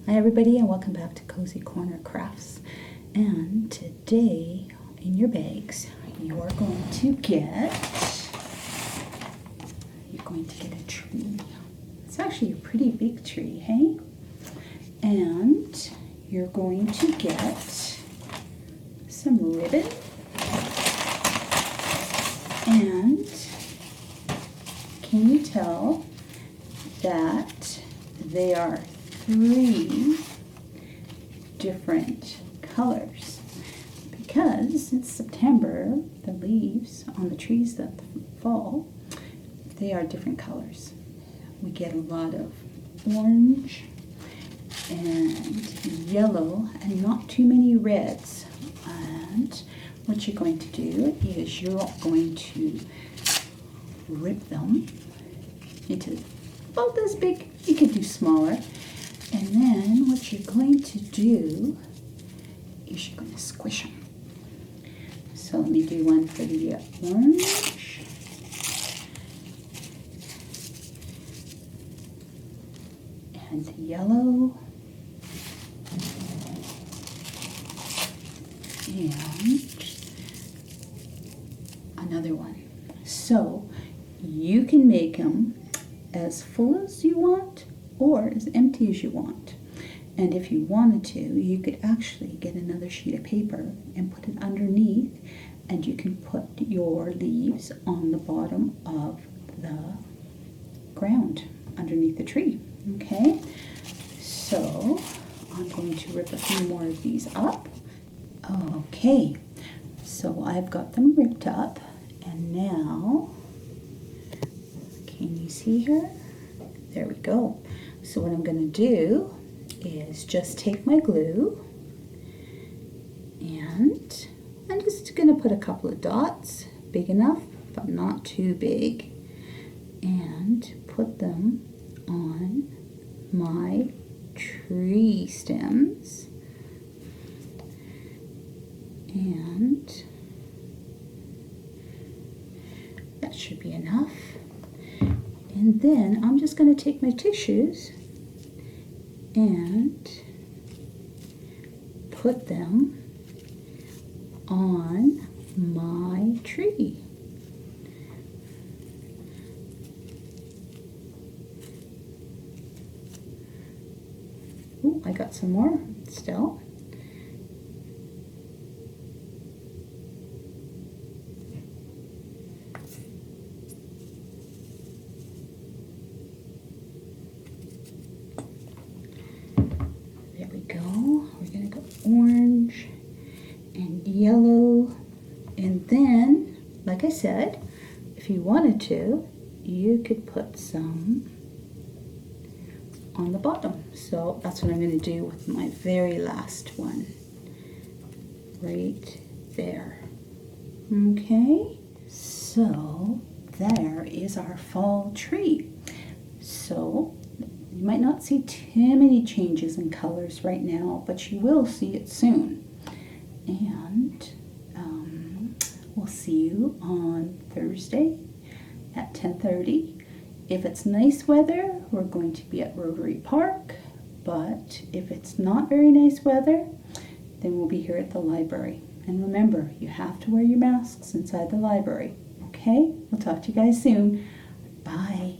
Hi everybody, and welcome back to Cozy Corner Crafts. And today in your bags you're going to get a tree. It's actually a pretty big tree, hey? And you're going to get some ribbon, and can you tell that they are 3 different colors? Because it's September, the leaves on the trees that fall, they are different colors. We get a lot of orange and yellow and not too many reds. And what you're going to do is you're going to rip them into about this big. You could do smaller. And then what you're going to do is you're going to squish them. So let me do one for the orange. And the yellow. And another one. So you can make them as full as you want or as empty as you want. And if you wanted to, you could actually get another sheet of paper and put it underneath, and you can put your leaves on the bottom of the ground underneath the tree. Okay, so I'm going to rip a few more of these up. Okay, so I've got them ripped up, and now can you see her? There we go. So what I'm going to do is just take my glue, and I'm just going to put a couple of dots, big enough but not too big, and put them on my tree stems. And that should be enough. And then I'm just going to take my tissues and put them on my tree. Oh, I got some more still. Orange and yellow, and then, like I said, if you wanted to, you could put some on the bottom. So that's what I'm going to do with my very last one, right there. Okay, so there is our fall tree. So you might not see too many changes in colors right now, but you will see it soon. And we'll see you on Thursday at 10:30. If it's nice weather, we're going to be at Rotary Park. But if it's not very nice weather, then we'll be here at the library. And remember, you have to wear your masks inside the library. Okay? We'll talk to you guys soon. Bye.